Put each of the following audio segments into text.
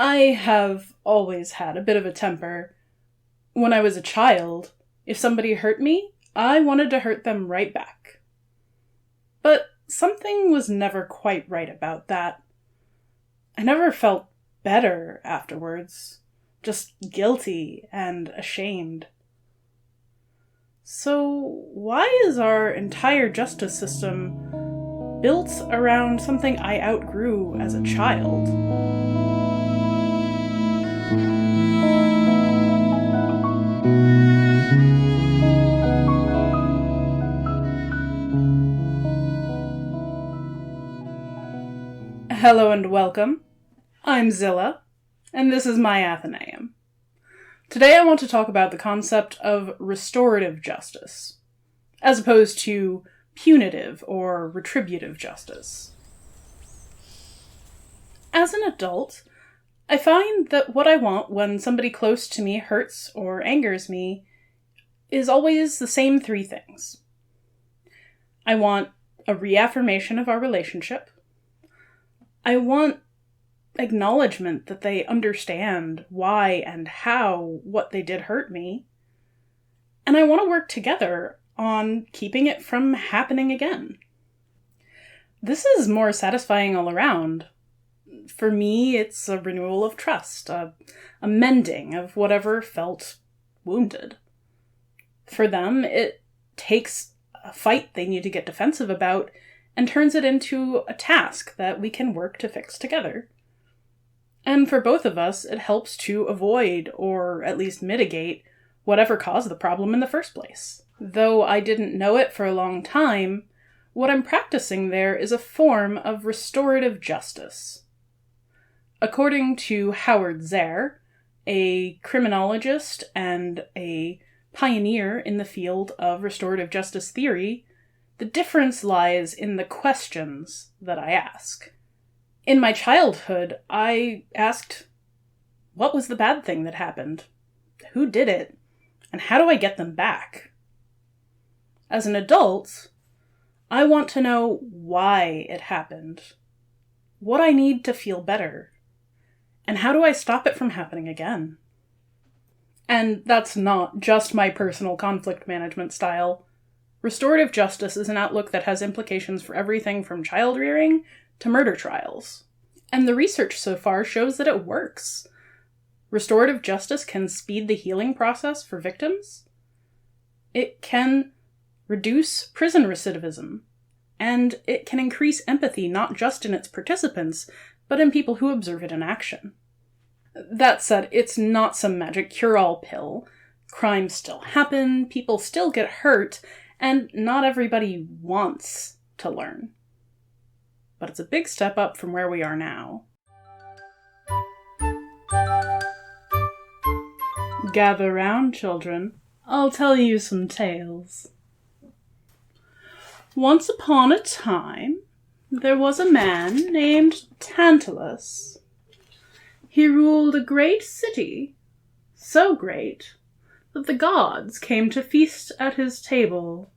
I have always had a bit of a temper. When I was a child, if somebody hurt me, I wanted to hurt them right back. But something was never quite right about that. I never felt better afterwards, just guilty and ashamed. So why is our entire justice system built around something I outgrew as a child? Hello and welcome. I'm Zilla, and this is my Athenaeum. Today I want to talk about the concept of restorative justice, as opposed to punitive or retributive justice. As an adult, I find that what I want when somebody close to me hurts or angers me is always the same three things. I want a reaffirmation of our relationship. I want acknowledgement that they understand why and how what they did hurt me. And I want to work together on keeping it from happening again. This is more satisfying all around. For me, it's a renewal of trust, a mending of whatever felt wounded. For them, it takes a fight they need to get defensive about and turns it into a task that we can work to fix together. And for both of us, it helps to avoid, or at least mitigate, whatever caused the problem in the first place. Though I didn't know it for a long time, what I'm practicing there is a form of restorative justice. According to Howard Zehr, a criminologist and a pioneer in the field of restorative justice theory, the difference lies in the questions that I ask. In my childhood, I asked, what was the bad thing that happened? Who did it? And how do I get them back? As an adult, I want to know why it happened, what I need to feel better, and how do I stop it from happening again? And that's not just my personal conflict management style. Restorative justice is an outlook that has implications for everything from child rearing to murder trials. And the research so far shows that it works. Restorative justice can speed the healing process for victims. It can reduce prison recidivism. And it can increase empathy not just in its participants, but in people who observe it in action. That said, it's not some magic cure-all pill. Crimes still happen, people still get hurt, and not everybody wants to learn. But it's a big step up from where we are now. Gather round, children. I'll tell you some tales. Once upon a time, there was a man named Tantalus. He ruled a great city, so great that the gods came to feast at his table.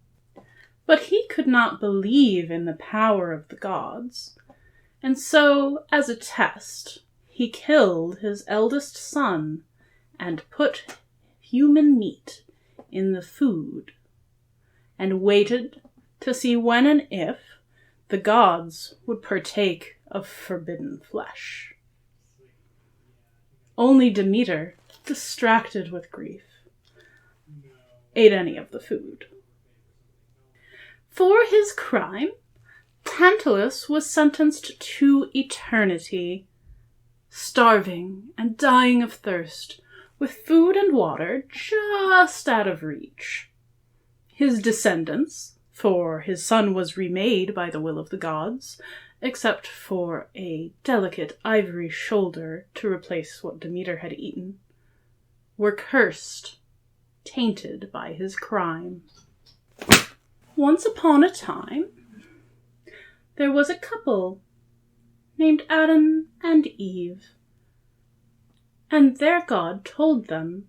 But he could not believe in the power of the gods, and so, as a test, he killed his eldest son and put human meat in the food, and waited to see when and if the gods would partake of forbidden flesh. Only Demeter, distracted with grief, ate any of the food. For his crime, Tantalus was sentenced to eternity, starving and dying of thirst, with food and water just out of reach. His descendants, for his son was remade by the will of the gods, except for a delicate ivory shoulder to replace what Demeter had eaten, were cursed, tainted by his crime. Once upon a time, there was a couple named Adam and Eve, and their God told them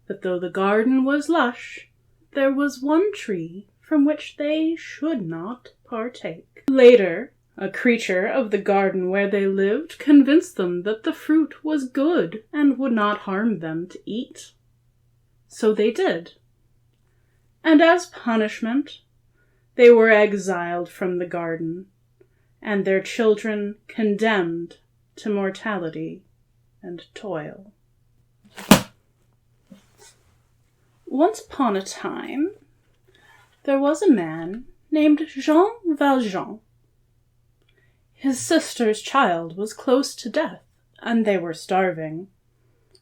that though the garden was lush, there was one tree from which they should not partake. Later, A creature of the garden where they lived convinced them that the fruit was good and would not harm them to eat. So they did. And as punishment, they were exiled from the garden, and their children condemned to mortality and toil. Once upon a time, there was a man named Jean Valjean. His sister's child was close to death, and they were starving,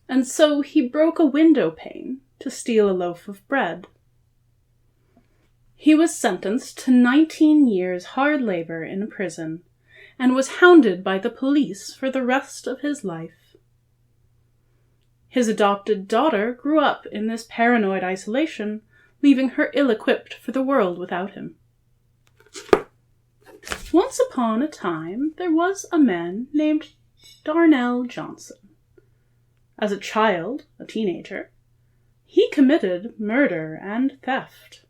and so he broke a window pane to steal a loaf of bread. He was sentenced to 19 years hard labor in prison, and was hounded by the police for the rest of his life. His adopted daughter grew up in this paranoid isolation, leaving her ill-equipped for the world without him. Once upon a time, there was a man named Darnell Johnson. As a child, a teenager, he committed murder and theft.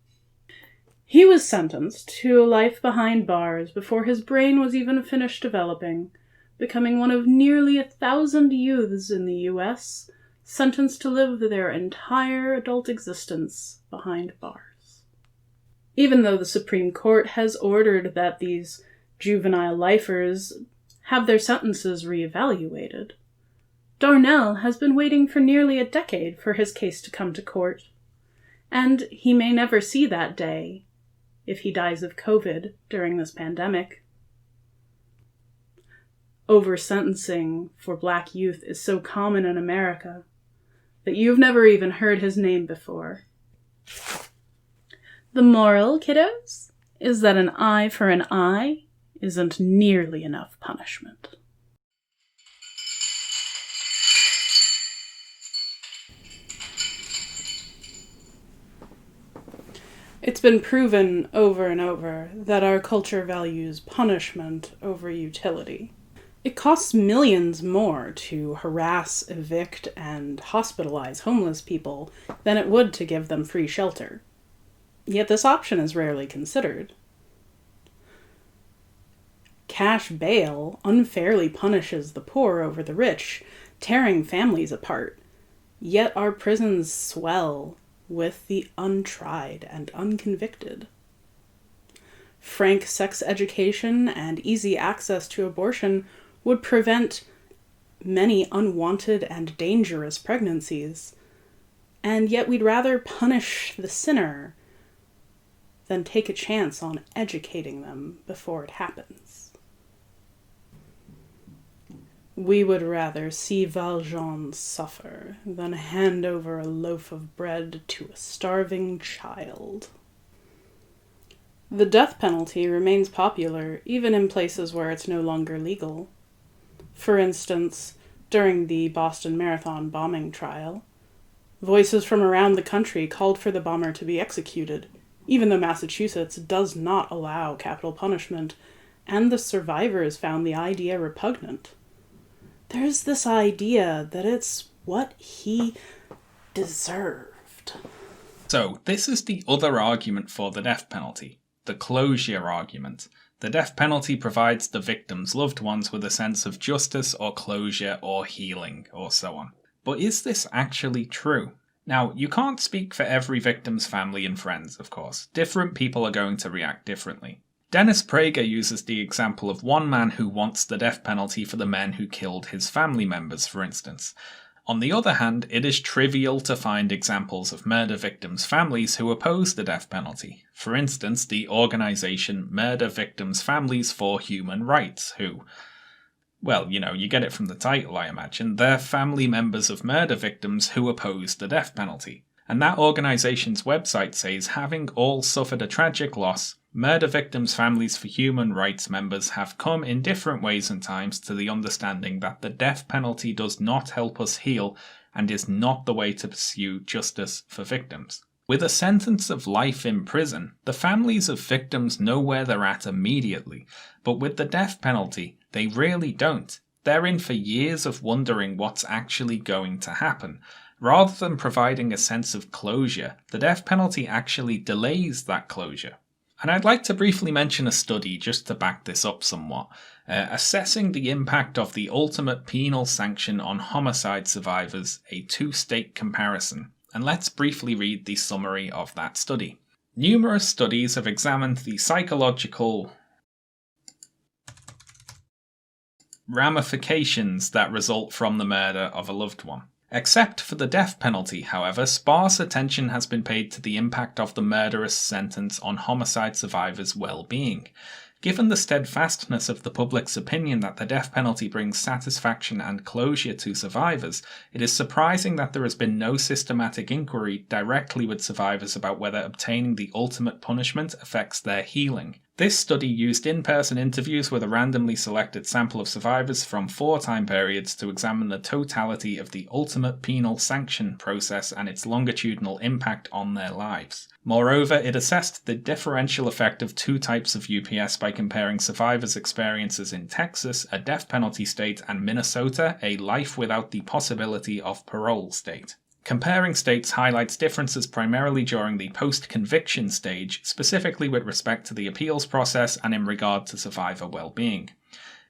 He was sentenced to a life behind bars before his brain was even finished developing, becoming one of nearly 1,000 youths in the U.S. sentenced to live their entire adult existence behind bars. Even though the Supreme Court has ordered that these juvenile lifers have their sentences reevaluated, Darnell has been waiting for nearly a decade for his case to come to court, and he may never see that day if he dies of COVID during this pandemic. Over-sentencing for Black youth is so common in America that you've never even heard his name before. The moral, kiddos, is that an eye for an eye isn't nearly enough punishment. It's been proven over and over that our culture values punishment over utility. It costs millions more to harass, evict, and hospitalize homeless people than it would to give them free shelter. Yet this option is rarely considered. Cash bail unfairly punishes the poor over the rich, tearing families apart. Yet our prisons swell with the untried and unconvicted. Frank sex education and easy access to abortion would prevent many unwanted and dangerous pregnancies, and yet we'd rather punish the sinner than take a chance on educating them before it happens. We would rather see Valjean suffer than hand over a loaf of bread to a starving child. The death penalty remains popular even in places where it's no longer legal. For instance, during the Boston Marathon bombing trial, voices from around the country called for the bomber to be executed, even though Massachusetts does not allow capital punishment, and the survivors found the idea repugnant. There's this idea that it's what he deserved. So, this is the other argument for the death penalty, the closure argument. The death penalty provides the victim's loved ones with a sense of justice or closure or healing or so on. But is this actually true? Now, you can't speak for every victim's family and friends, of course. Different people are going to react differently. Dennis Prager uses the example of one man who wants the death penalty for the men who killed his family members, for instance. On the other hand, it is trivial to find examples of murder victims' families who oppose the death penalty. For instance, the organisation Murder Victims' Families for Human Rights, who, well, you get it from the title, I imagine. They're family members of murder victims who oppose the death penalty. And that organisation's website says, having all suffered a tragic loss, Murder Victims' Families for Human Rights members have come in different ways and times to the understanding that the death penalty does not help us heal and is not the way to pursue justice for victims. With a sentence of life in prison, the families of victims know where they're at immediately, but with the death penalty, they really don't. They're in for years of wondering what's actually going to happen. Rather than providing a sense of closure, the death penalty actually delays that closure. And I'd like to briefly mention a study just to back this up somewhat, assessing the impact of the ultimate penal sanction on homicide survivors, a two-state comparison. And let's briefly read the summary of that study. Numerous studies have examined the psychological ramifications that result from the murder of a loved one. Except for the death penalty, however, sparse attention has been paid to the impact of the murderous sentence on homicide survivors' well-being. Given the steadfastness of the public's opinion that the death penalty brings satisfaction and closure to survivors, it is surprising that there has been no systematic inquiry directly with survivors about whether obtaining the ultimate punishment affects their healing. This study used in-person interviews with a randomly selected sample of survivors from 4 time periods to examine the totality of the ultimate penal sanction process and its longitudinal impact on their lives. Moreover, it assessed the differential effect of 2 types of UPS by comparing survivors' experiences in Texas, a death penalty state, and Minnesota, a life without the possibility of parole state. Comparing states highlights differences primarily during the post-conviction stage, specifically with respect to the appeals process and in regard to survivor well-being.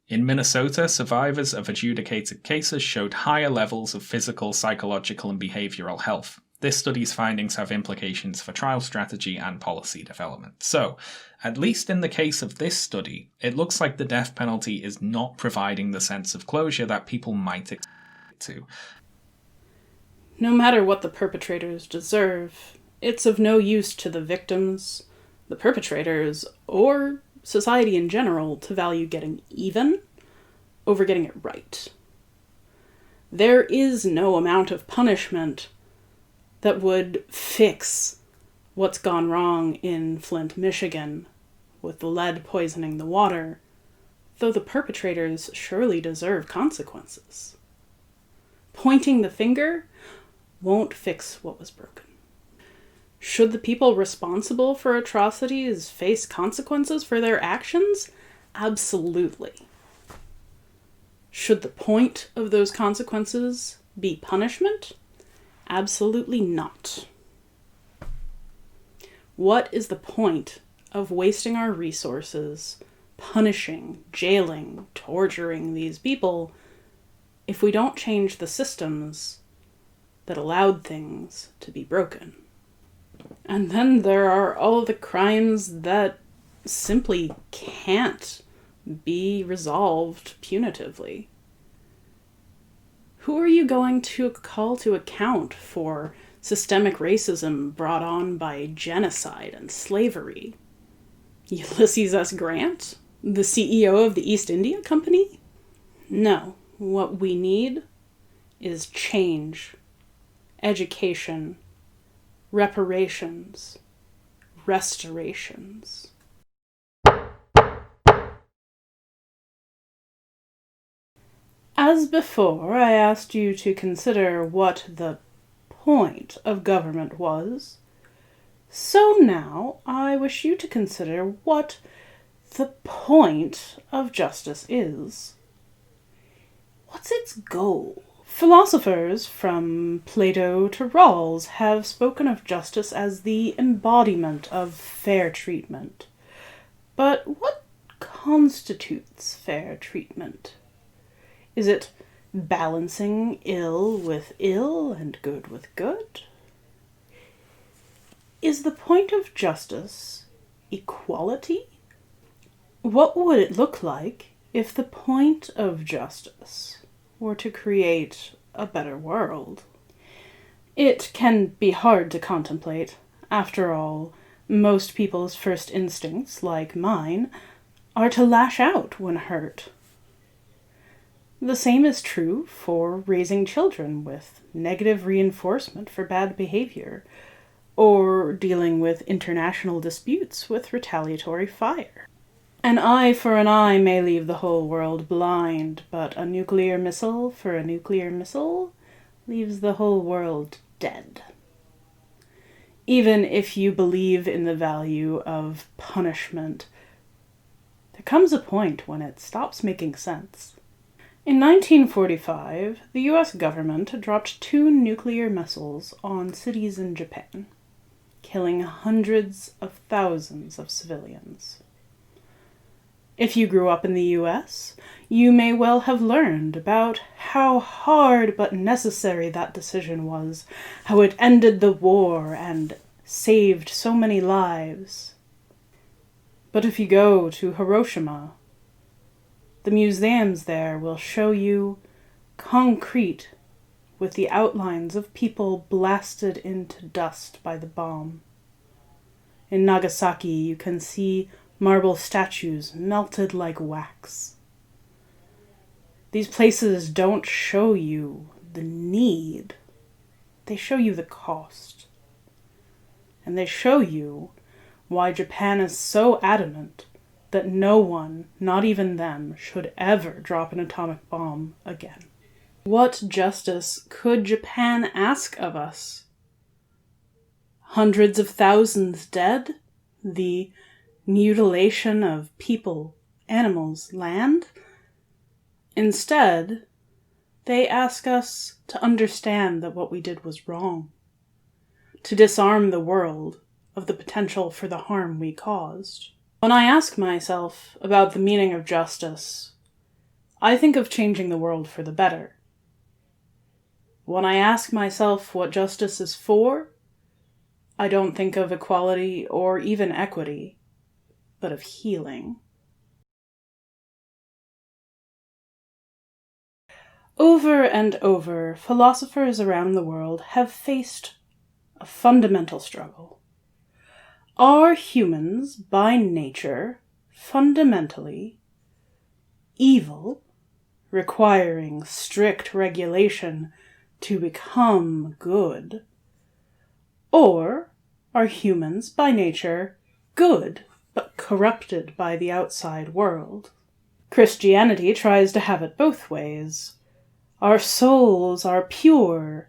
In Minnesota, survivors of adjudicated cases showed higher levels of physical, psychological, and behavioral health. This study's findings have implications for trial strategy and policy development. So, at least in the case of this study, it looks like the death penalty is not providing the sense of closure that people might expect it to. No matter what the perpetrators deserve, it's of no use to the victims, the perpetrators, or society in general to value getting even over getting it right. There is no amount of punishment that would fix what's gone wrong in Flint, Michigan, with the lead poisoning the water, though the perpetrators surely deserve consequences. Pointing the finger won't fix what was broken. Should the people responsible for atrocities face consequences for their actions? Absolutely. Should the point of those consequences be punishment? Absolutely not. What is the point of wasting our resources, punishing, jailing, torturing these people if we don't change the systems that allowed things to be broken? And then there are all of the crimes that simply can't be resolved punitively. Who are you going to call to account for systemic racism brought on by genocide and slavery? Ulysses S. Grant? The CEO of the East India Company? No. What we need is change. Education, reparations, restorations. As before, I asked you to consider what the point of government was. So now I wish you to consider what the point of justice is. What's its goal? Philosophers, from Plato to Rawls, have spoken of justice as the embodiment of fair treatment. But what constitutes fair treatment? Is it balancing ill with ill and good with good? Is the point of justice equality? What would it look like if the point of justice were to create a better world? It can be hard to contemplate. After all, most people's first instincts, like mine, are to lash out when hurt. The same is true for raising children with negative reinforcement for bad behavior, or dealing with international disputes with retaliatory fire. An eye for an eye may leave the whole world blind, but a nuclear missile for a nuclear missile leaves the whole world dead. Even if you believe in the value of punishment, there comes a point when it stops making sense. In 1945, the US government dropped 2 nuclear missiles on cities in Japan. killing hundreds of thousands of civilians. If you grew up in the US, you may well have learned about how hard but necessary that decision was, how it ended the war and saved so many lives. But if you go to Hiroshima, the museums there will show you concrete with the outlines of people blasted into dust by the bomb. In Nagasaki, you can see marble statues melted like wax. These places don't show you the need. They show you the cost. And they show you why Japan is so adamant that no one, not even them, should ever drop an atomic bomb again. What justice could Japan ask of us? Hundreds of thousands dead? The mutilation of people, animals, land? Instead, they ask us to understand that what we did was wrong, to disarm the world of the potential for the harm we caused. When I ask myself about the meaning of justice, I think of changing the world for the better. When I ask myself what justice is for, I don't think of equality or even equity, but of healing. Over and over, philosophers around the world have faced a fundamental struggle. Are humans, by nature, fundamentally evil, requiring strict regulation to become good? Or are humans, by nature, good, but corrupted by the outside world? Christianity tries to have it both ways. Our souls are pure,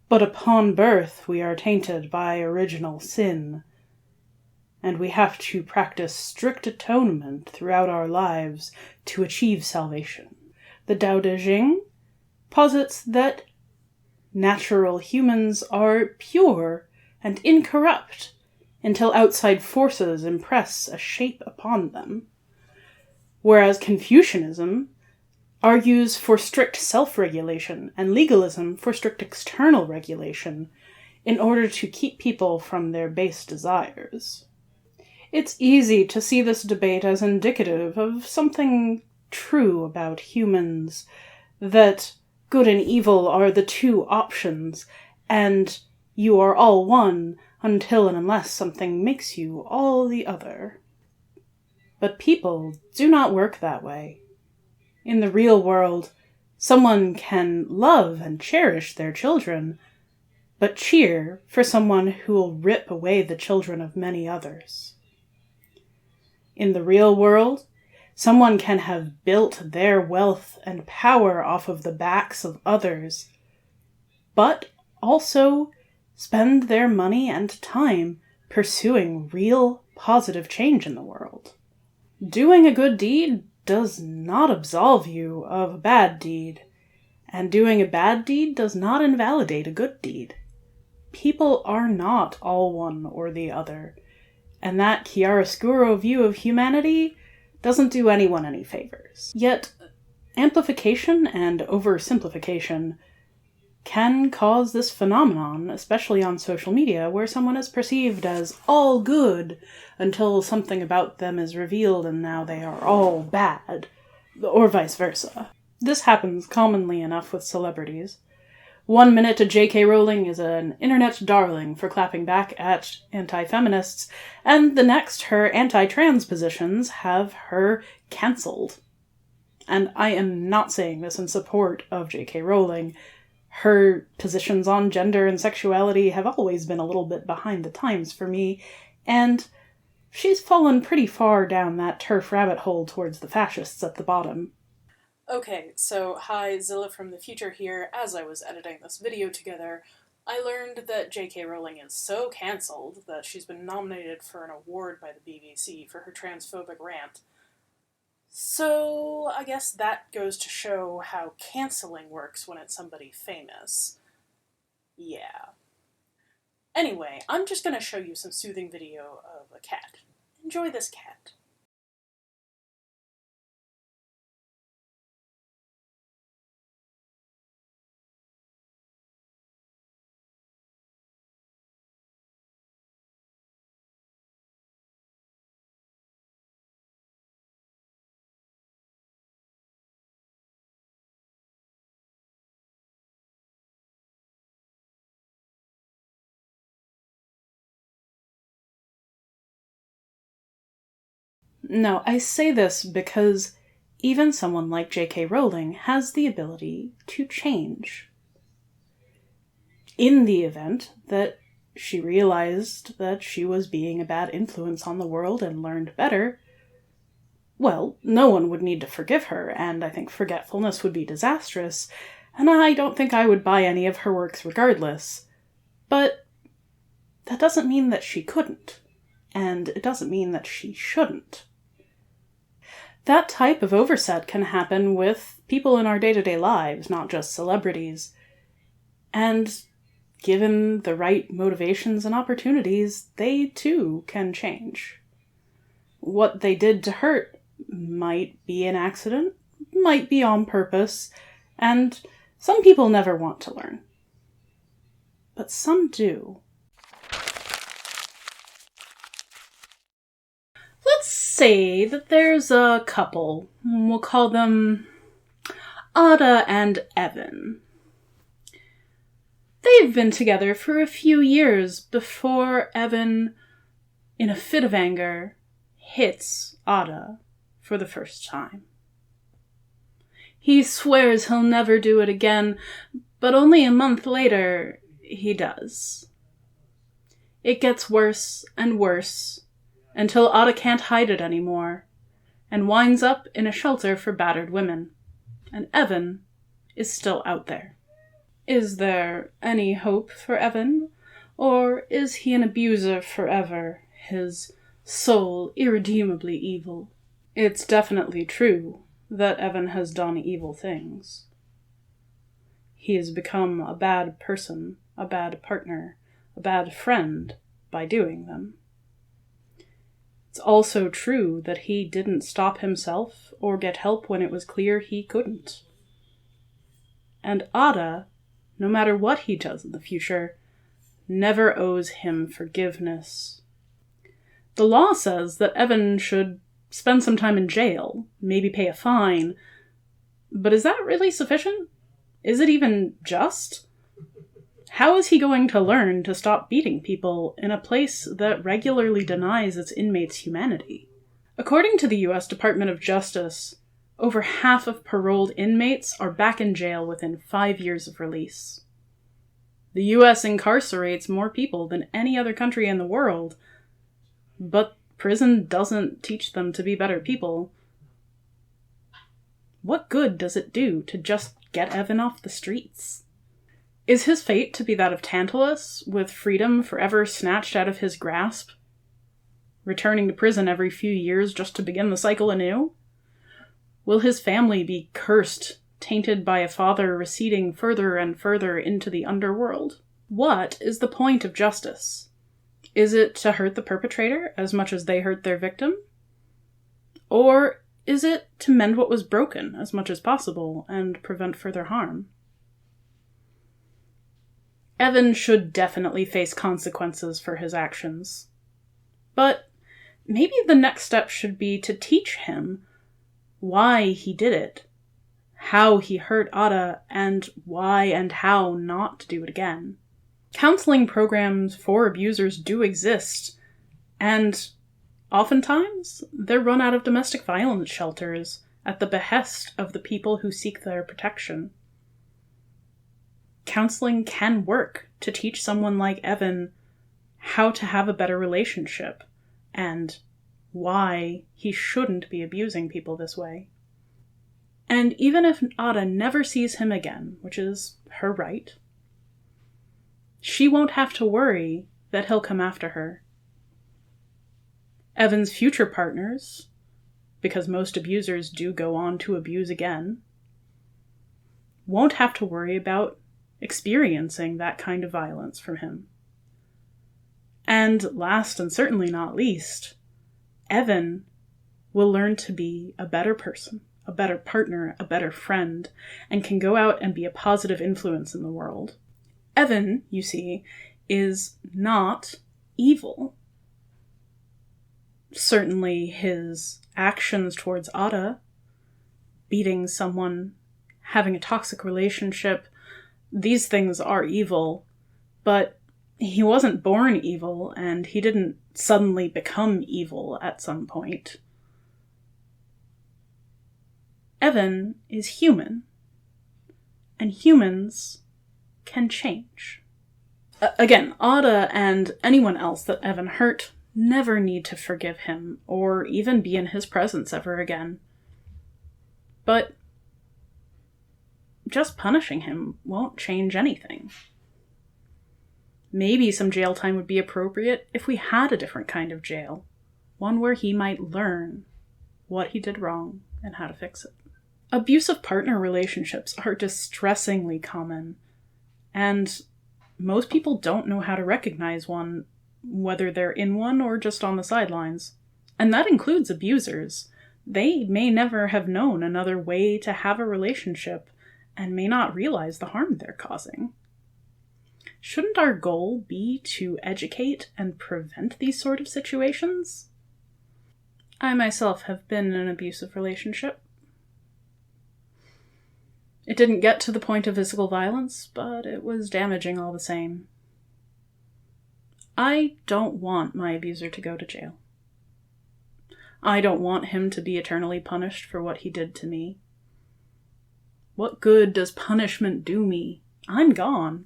but upon birth we are tainted by original sin, and we have to practice strict atonement throughout our lives to achieve salvation. The Tao Te Ching posits that natural humans are pure and incorrupt until outside forces impress a shape upon them, whereas Confucianism argues for strict self-regulation and legalism for strict external regulation in order to keep people from their base desires. It's easy to see this debate as indicative of something true about humans, that good and evil are the two options, and you are all one until and unless something makes you all the other. But people do not work that way. In the real world, someone can love and cherish their children, but cheer for someone who will rip away the children of many others. In the real world, someone can have built their wealth and power off of the backs of others, but also spend their money and time pursuing real positive change in the world. Doing a good deed does not absolve you of a bad deed, and doing a bad deed does not invalidate a good deed. People are not all one or the other, and that chiaroscuro view of humanity doesn't do anyone any favors. Yet, amplification and oversimplification can cause this phenomenon, especially on social media, where someone is perceived as all good until something about them is revealed and now they are all bad, or vice versa. This happens commonly enough with celebrities. 1 minute J.K. Rowling is an internet darling for clapping back at anti-feminists, and the next her anti-trans positions have her cancelled. And I am not saying this in support of J.K. Rowling. Her positions on gender and sexuality have always been a little bit behind the times for me, and she's fallen pretty far down that turf rabbit hole towards the fascists at the bottom. Okay, so hi, Zilla from the future here. As I was editing this video together, I learned that J.K. Rowling is so cancelled that she's been nominated for an award by the BBC for her transphobic rant. So I guess that goes to show how cancelling works when it's somebody famous. Yeah. Anyway, I'm just going to show you some soothing video of a cat. Enjoy this cat. No, I say this because even someone like J.K. Rowling has the ability to change. In the event that she realized that she was being a bad influence on the world and learned better, well, no one would need to forgive her, and I think forgetfulness would be disastrous, and I don't think I would buy any of her works regardless. But that doesn't mean that she couldn't, and it doesn't mean that she shouldn't. That type of oversight can happen with people in our day-to-day lives, not just celebrities. And given the right motivations and opportunities, they too can change. What they did to hurt might be an accident, might be on purpose, and some people never want to learn. But some do. Let's say that there's a couple. We'll call them Ada and Evan. They've been together for a few years before Evan, in a fit of anger, hits Ada for the first time. He swears he'll never do it again, but only a month later, he does. It gets worse and worse, until Ada can't hide it anymore, and winds up in a shelter for battered women. And Evan is still out there. Is there any hope for Evan? Or is he an abuser forever, his soul irredeemably evil? It's definitely true that Evan has done evil things. He has become a bad person, a bad partner, a bad friend by doing them. It's also true that he didn't stop himself or get help when it was clear he couldn't. And Ada, no matter what he does in the future, never owes him forgiveness. The law says that Evan should spend some time in jail, maybe pay a fine, but is that really sufficient? Is it even just? How is he going to learn to stop beating people in a place that regularly denies its inmates humanity? According to the U.S. Department of Justice, over half of paroled inmates are back in jail within 5 years of release. The U.S. incarcerates more people than any other country in the world, but prison doesn't teach them to be better people. What good does it do to just get Evan off the streets? Is his fate to be that of Tantalus, with freedom forever snatched out of his grasp, returning to prison every few years just to begin the cycle anew? Will his family be cursed, tainted by a father receding further and further into the underworld? What is the point of justice? Is it to hurt the perpetrator as much as they hurt their victim? Or is it to mend what was broken as much as possible and prevent further harm? Evan should definitely face consequences for his actions. But maybe the next step should be to teach him why he did it, how he hurt Ada, and why and how not to do it again. Counseling programs for abusers do exist, and oftentimes they're run out of domestic violence shelters at the behest of the people who seek their protection. Counseling can work to teach someone like Evan how to have a better relationship, and why he shouldn't be abusing people this way. And even if Ada never sees him again, which is her right, she won't have to worry that he'll come after her. Evan's future partners, because most abusers do go on to abuse again, won't have to worry about experiencing that kind of violence from him. And last and certainly not least, Evan will learn to be a better person, a better partner, a better friend, and can go out and be a positive influence in the world. Evan, you see, is not evil. Certainly his actions towards Ada, beating someone, having a toxic relationship, these things are evil, but he wasn't born evil, and he didn't suddenly become evil at some point. Evan is human, and humans can change. Again, Ada and anyone else that Evan hurt never need to forgive him, or even be in his presence ever again. But just punishing him won't change anything. Maybe some jail time would be appropriate if we had a different kind of jail, one where he might learn what he did wrong and how to fix it. Abusive partner relationships are distressingly common, and most people don't know how to recognize one, whether they're in one or just on the sidelines. And that includes abusers. They may never have known another way to have a relationship and may not realize the harm they're causing. Shouldn't our goal be to educate and prevent these sort of situations? I myself have been in an abusive relationship. It didn't get to the point of physical violence, but it was damaging all the same. I don't want my abuser to go to jail. I don't want him to be eternally punished for what he did to me. What good does punishment do me? I'm gone.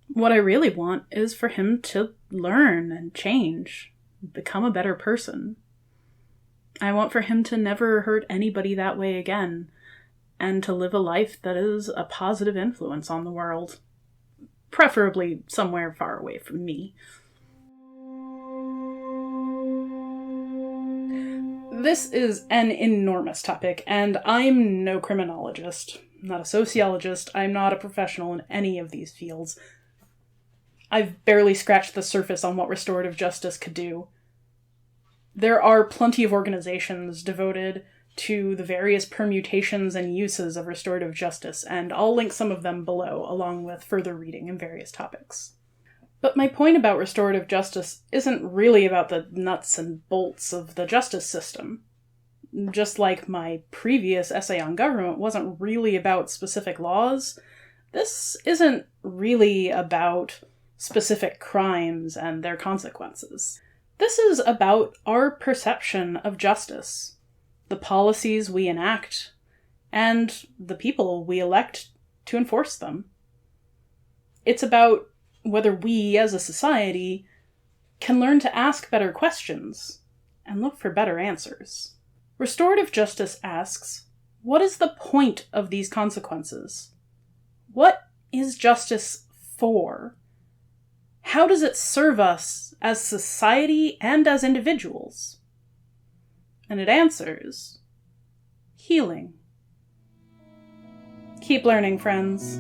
What I really want is for him to learn and change, become a better person. I want for him to never hurt anybody that way again, and to live a life that is a positive influence on the world. Preferably somewhere far away from me. This is an enormous topic, and I'm no criminologist. I'm not a sociologist. I'm not a professional in any of these fields. I've barely scratched the surface on what restorative justice could do. There are plenty of organizations devoted to the various permutations and uses of restorative justice, and I'll link some of them below, along with further reading in various topics. But my point about restorative justice isn't really about the nuts and bolts of the justice system. Just like my previous essay on government wasn't really about specific laws, this isn't really about specific crimes and their consequences. This is about our perception of justice, the policies we enact, and the people we elect to enforce them. It's about whether we, as a society, can learn to ask better questions and look for better answers. Restorative justice asks, what is the point of these consequences? What is justice for? How does it serve us as society and as individuals? And it answers, healing. Keep learning, friends.